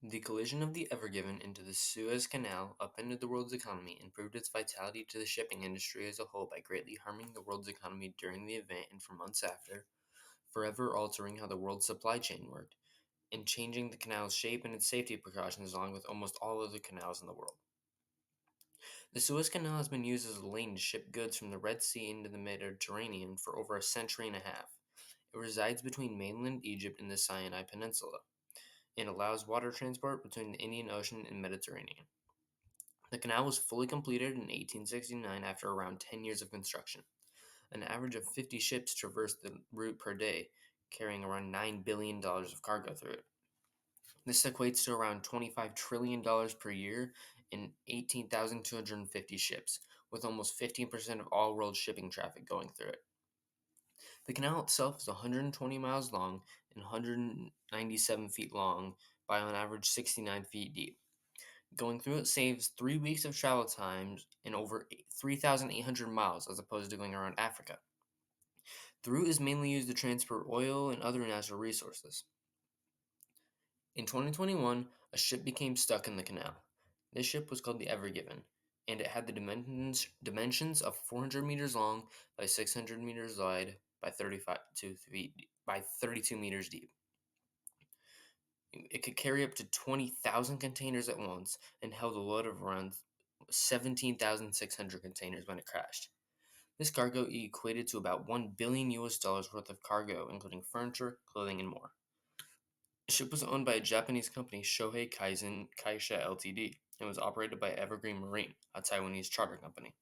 The collision of the Ever Given into the Suez Canal upended the world's economy and proved its vitality to the shipping industry as a whole by greatly harming the world's economy during the event and for months after, forever altering how the world's supply chain worked, and changing the canal's shape and its safety precautions along with almost all other canals in the world. The Suez Canal has been used as a lane to ship goods from the Red Sea into the Mediterranean for over a century and a half. It resides between mainland Egypt and the Sinai Peninsula and allows water transport between the Indian Ocean and Mediterranean. The canal was fully completed in 1869 after around 10 years of construction. An average of 50 ships traversed the route per day, carrying around $9 billion of cargo through it. This equates to around $25 trillion per year and 18,250 ships, with almost 15% of all world shipping traffic going through it. The canal itself is 120 miles long and 197 feet long by on average 69 feet deep. Going through it saves 3 weeks of travel times and over 3,800 miles as opposed to going around Africa. The route is mainly used to transport oil and other natural resources. In 2021, a ship became stuck in the canal. This ship was called the Ever Given, and it had the dimensions of 400 meters long by 600 meters wide by 32 meters deep. It could carry up to 20,000 containers at once and held a load of around 17,600 containers when it crashed. This cargo equated to about 1 billion US dollars worth of cargo, including furniture, clothing, and more. The ship was owned by a Japanese company, Shohei Kaizen Kaisha Ltd., and was operated by Evergreen Marine, a Taiwanese charter company.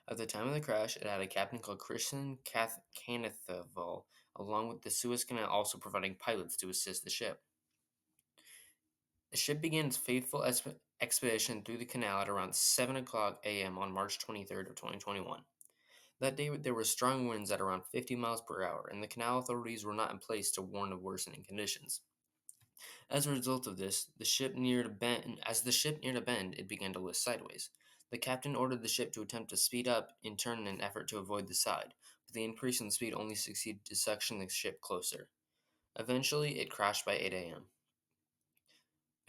At the time of the crash, it had a captain called Christian Kanathaval, along with the Suez Canal also providing pilots to assist the ship. The ship began its faithful expedition through the canal at around 7 o'clock a.m. on March 23rd of 2021. That day, there were strong winds at around 50 miles per hour, and the canal authorities were not in place to warn of worsening conditions. As a result of this, as the ship neared a bend, it began to lift sideways. The captain ordered the ship to attempt to speed up in turn in an effort to avoid the side, but the increase in speed only succeeded to suction the ship closer. Eventually, it crashed by 8 a.m.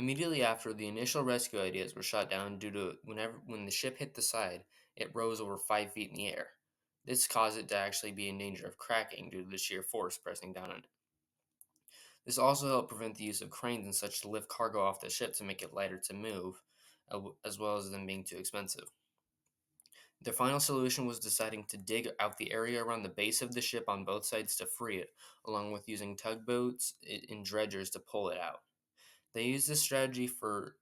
Immediately after, the initial rescue ideas were shot down due to when the ship hit the side, it rose over 5 feet in the air. This caused it to actually be in danger of cracking due to the sheer force pressing down on it. This also helped prevent the use of cranes and such to lift cargo off the ship to make it lighter to move, as well as them being too expensive. Their final solution was deciding to dig out the area around the base of the ship on both sides to free it, along with using tugboats and dredgers to pull it out. They used this strategy for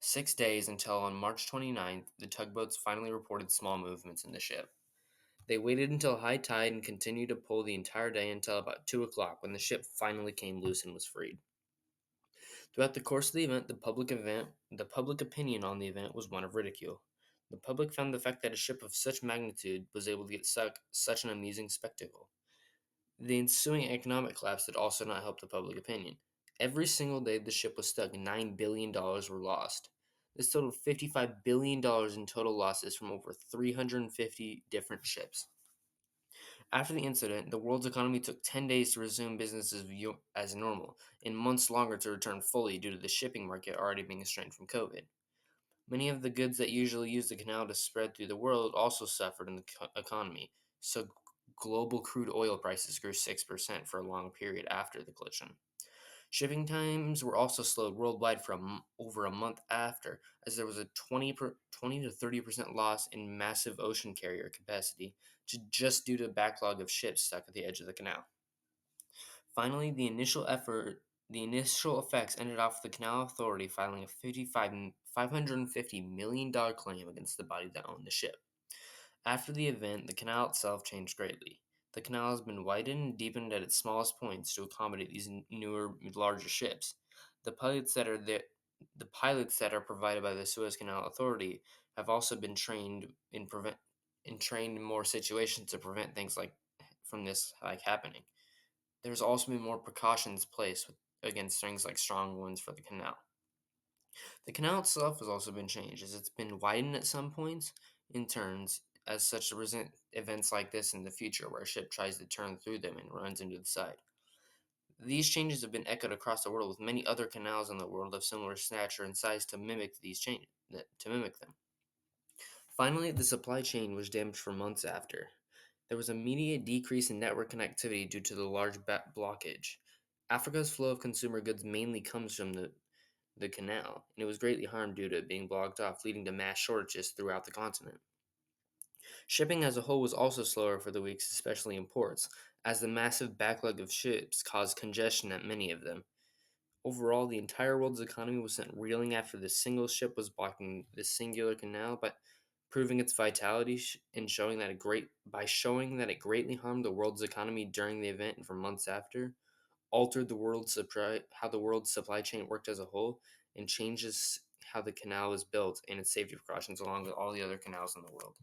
6 days until on March 29th, the tugboats finally reported small movements in the ship. They waited until high tide and continued to pull the entire day until about 2 o'clock when the ship finally came loose and was freed. Throughout the course of the public opinion on the event was one of ridicule. The public found the fact that a ship of such magnitude was able to get stuck such an amusing spectacle. The ensuing economic collapse did also not help the public opinion. Every single day the ship was stuck, $9 billion were lost. This totaled $55 billion in total losses from over 350 different ships. After the incident, the world's economy took 10 days to resume business as normal, and months longer to return fully due to the shipping market already being strained from COVID. Many of the goods that usually use the canal to spread through the world also suffered in the economy, so global crude oil prices grew 6% for a long period after the collision. Shipping times were also slowed worldwide for over a month after, as there was a 20 to 30% loss in massive ocean carrier capacity just due to a backlog of ships stuck at the edge of the canal. Finally, the initial effects ended off with the Canal Authority filing a $550 million claim against the body that owned the ship. After the event, the canal itself changed greatly. The canal has been widened and deepened at its smallest points to accommodate these newer, larger ships. The pilots that are there, the pilots that are provided by the Suez Canal Authority have also been trained in more situations to prevent things like from this like happening. There's also been more precautions placed against things like strong winds for the canal. The canal itself has also been changed, as it's been widened at some points in turns, as such to present events like this in the future where a ship tries to turn through them and runs into the side. These changes have been echoed across the world, with many other canals in the world of similar stature and size to mimic these changes. To mimic them. Finally, the supply chain was damaged for months after. There was immediate decrease in network connectivity due to the large blockage. Africa's flow of consumer goods mainly comes from the canal, and it was greatly harmed due to it being blocked off, leading to mass shortages throughout the continent. Shipping as a whole was also slower for the weeks, especially in ports, as the massive backlog of ships caused congestion at many of them. Overall, the entire world's economy was sent reeling after this single ship was blocking this singular canal, but proving its vitality and showing that it greatly harmed the world's economy during the event and for months after, altered how the world's supply chain worked as a whole, and changes how the canal was built and its safety precautions along with all the other canals in the world.